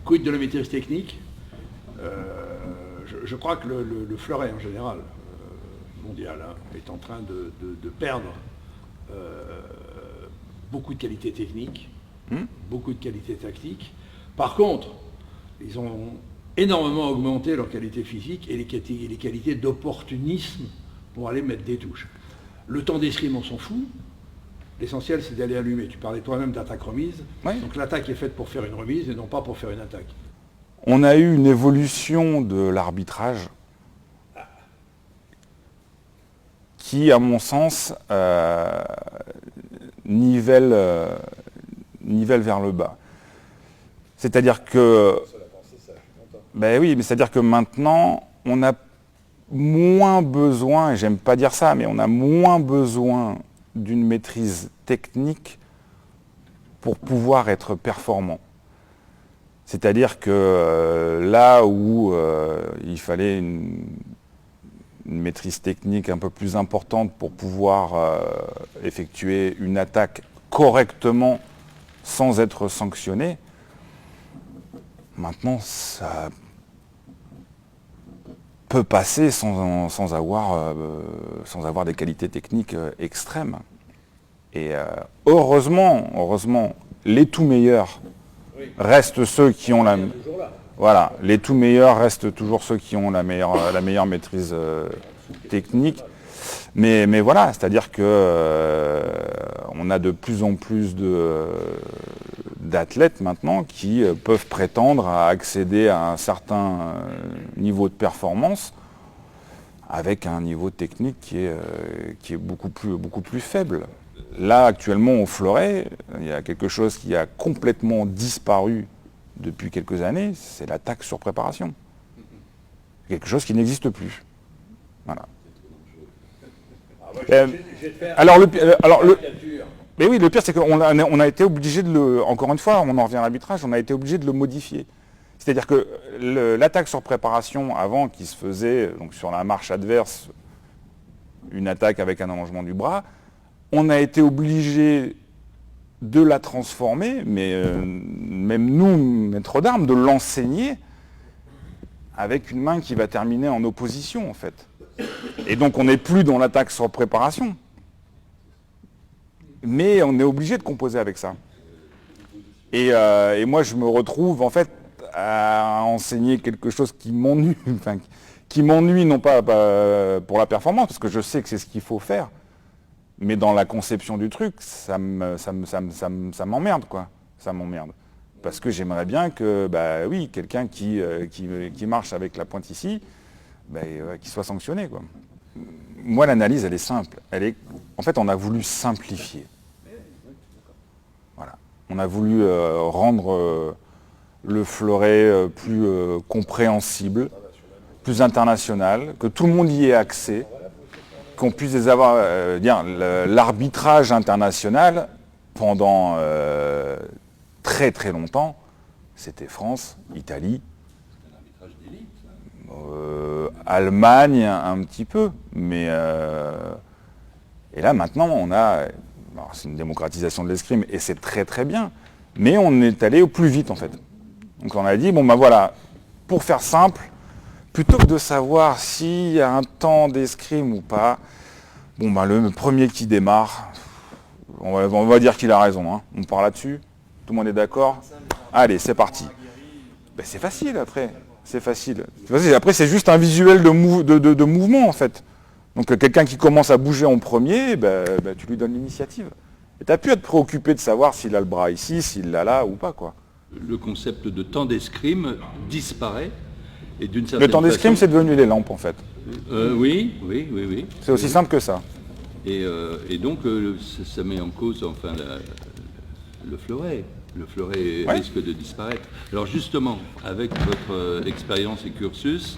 Quid de la maîtrise technique? Je crois que le fleuret en général, mondial, hein, est en train de perdre beaucoup de qualité technique, beaucoup de qualité tactique. Par contre, ils ont énormément augmenté leur qualité physique et les qualités d'opportunisme pour aller mettre des touches. Le temps d'escrime, on s'en fout. L'essentiel, c'est d'aller allumer. Tu parlais toi-même d'attaque remise. Oui. Donc l'attaque est faite pour faire une remise et non pas pour faire une attaque. On a eu une évolution de l'arbitrage qui, à mon sens, nivelle vers le bas. C'est-à-dire que... Ben oui, mais c'est-à-dire que maintenant, on a moins besoin, et j'aime pas dire ça, mais on a moins besoin d'une maîtrise technique pour pouvoir être performant. C'est-à-dire que là où il fallait une maîtrise technique un peu plus importante pour pouvoir effectuer une attaque correctement sans être sanctionné, maintenant ça peut passer sans avoir des qualités techniques extrêmes. Et heureusement, les tout meilleurs restent ceux qui ont voilà, les tout meilleurs restent toujours ceux qui ont la meilleure maîtrise technique. Mais voilà, c'est-à-dire que on a de plus en plus d'athlètes maintenant qui peuvent prétendre à accéder à un certain niveau de performance avec un niveau technique qui est beaucoup plus faible. Là, actuellement, au fleuret, il y a quelque chose qui a complètement disparu depuis quelques années, c'est l'attaque sur préparation. Quelque chose qui n'existe plus. Voilà. Mais oui, le pire, c'est qu'on a été obligé encore une fois, on en revient à l'arbitrage, on a été obligé de le modifier. C'est-à-dire que l'attaque sur préparation, avant, qui se faisait donc sur la marche adverse, une attaque avec un allongement du bras, on a été obligé de la transformer, mais même nous, maîtres d'armes, de l'enseigner avec une main qui va terminer en opposition, en fait. Et donc on n'est plus dans l'attaque sur préparation. Mais on est obligé de composer avec ça. Et moi, je me retrouve, en fait, à enseigner quelque chose qui m'ennuie, enfin, qui m'ennuie non pas pour la performance, parce que je sais que c'est ce qu'il faut faire, mais dans la conception du truc, ça m'emmerde, quoi. Ça m'emmerde. Parce que j'aimerais bien que, bah oui, quelqu'un qui marche avec la pointe ici, bah, qu'il soit sanctionné, quoi. Moi, l'analyse, elle est simple. En fait, on a voulu simplifier. Voilà. On a voulu rendre le fleuret plus compréhensible, plus international, que tout le monde y ait accès, qu'on puisse dire l'arbitrage international pendant très très longtemps, c'était France, Italie, Allemagne un petit peu, mais et là maintenant on a, c'est une démocratisation de l'escrime et c'est très très bien, mais on est allé au plus vite en fait. Donc on a dit bon ben voilà, pour faire simple, plutôt que de savoir s'il y a un temps d'escrime ou pas, bon ben le premier qui démarre, on va dire qu'il a raison, hein. On part là-dessus, tout le monde est d'accord. Allez, c'est parti. Ben, c'est facile après. C'est facile. Après, c'est juste un visuel de mouvement, en fait. Donc, quelqu'un qui commence à bouger en premier, tu lui donnes l'initiative. Et tu n'as plus à te préoccuper de savoir s'il a le bras ici, s'il l'a là ou pas, quoi. Le concept de temps d'escrime disparaît. Et d'une certaine le temps d'escrime, façon... c'est devenu les lampes, en fait. Oui. C'est aussi simple que ça. Et donc, ça met en cause, enfin, le fleuret. Le fleuret risque de disparaître. Alors justement, avec votre expérience et cursus,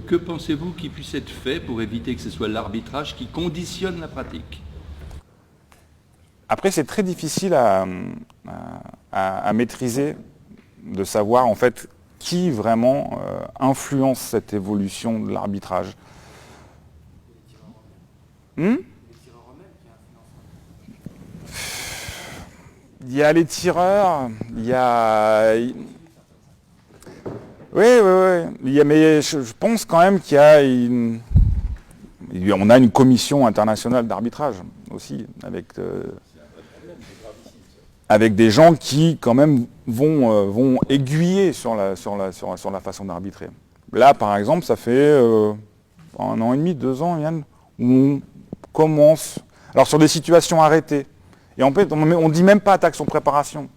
que pensez-vous qu'il puisse être fait pour éviter que ce soit l'arbitrage qui conditionne la pratique? Après, c'est très difficile à maîtriser, de savoir en fait qui vraiment influence cette évolution de l'arbitrage. Il y a les tireurs, il y a Oui. Mais je pense quand même qu'il y a on a une commission internationale d'arbitrage aussi, avec des gens qui quand même vont aiguiller sur la façon d'arbitrer. Là, par exemple, ça fait 1 an et demi, 2 ans, Yann, où on commence, alors sur des situations arrêtées, et en fait, on ne dit même pas attaque sur préparation,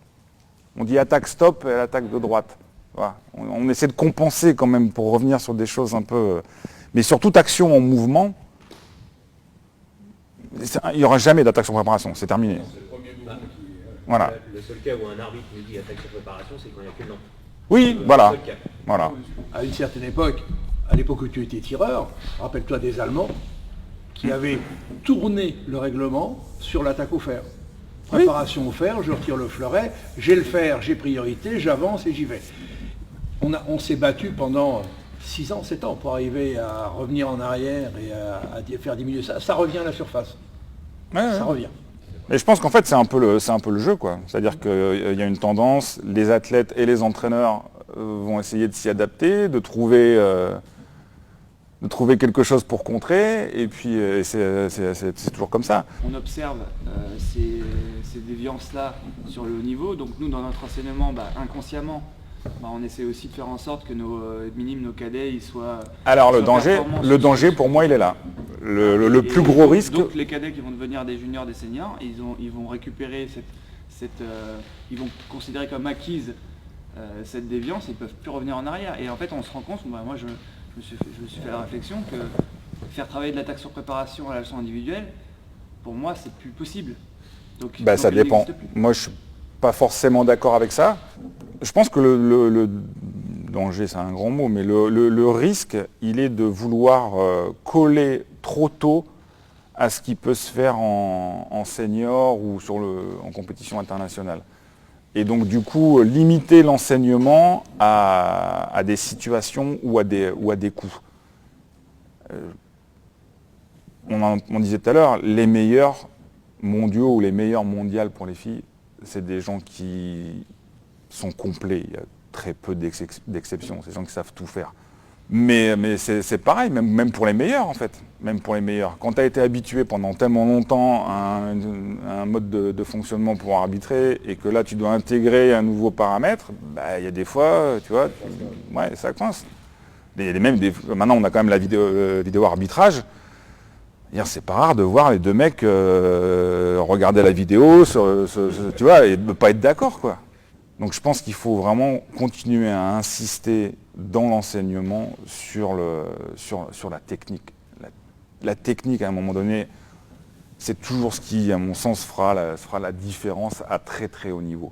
on dit attaque stop et l'attaque de droite. Voilà. On essaie de compenser quand même pour revenir sur des choses un peu... mais sur toute action en mouvement, il n'y aura jamais d'attaque sur préparation, c'est terminé. Voilà. Le seul cas où un arbitre nous dit attaque sur préparation, c'est quand il n'y a que le nom. Oui, voilà. À une certaine époque, à l'époque où tu étais tireur, rappelle-toi des Allemands qui avaient tourné le règlement sur l'attaque au fer. Préparation au fer, je retire le fleuret, j'ai le fer, j'ai priorité, j'avance et j'y vais. On s'est battu pendant 6 ans, 7 ans pour arriver à revenir en arrière et à faire diminuer ça. Ça revient à la surface. Ça revient. Et je pense qu'en fait, c'est un peu le jeu, quoi. C'est-à-dire qu'il y a une tendance, les athlètes et les entraîneurs vont essayer de s'y adapter, de trouver quelque chose pour contrer, et puis c'est toujours comme ça. On observe ces déviances-là sur le haut niveau, donc nous, dans notre enseignement, inconsciemment, on essaie aussi de faire en sorte que nos minimes, nos cadets, ils soient... Alors le danger pour moi, il est là. Le plus gros risque... Donc les cadets qui vont devenir des juniors, des seniors, ils vont récupérer ils vont considérer comme acquise cette déviance, ils ne peuvent plus revenir en arrière. Et en fait, on se rend compte, moi je me suis fait la réflexion que faire travailler de l'attaque sur préparation à la leçon individuelle, pour moi, c'est plus possible. Donc ça dépend. Moi, je suis pas forcément d'accord avec ça. Je pense que le danger, c'est un grand mot, mais le risque, il est de vouloir coller trop tôt à ce qui peut se faire en senior ou en compétition internationale. Et donc, du coup, limiter l'enseignement à des situations ou à des coups. On disait tout à l'heure, les meilleurs mondiaux ou les meilleures mondiales pour les filles, c'est des gens qui sont complets. Il y a très peu d'exceptions. C'est des gens qui savent tout faire. Mais c'est pareil, même pour les meilleurs, en fait. Même pour les meilleurs. Quand tu as été habitué pendant tellement longtemps à un mode de fonctionnement pour arbitrer, et que là, tu dois intégrer un nouveau paramètre, il y a des fois, tu vois, ça coince. Maintenant, on a quand même la vidéo arbitrage. C'est pas rare de voir les deux mecs regarder la vidéo, tu vois, et ne pas être d'accord, quoi. Donc je pense qu'il faut vraiment continuer à insister dans l'enseignement sur la technique. La technique, à un moment donné, c'est toujours ce qui, à mon sens, fera la différence à très très haut niveau.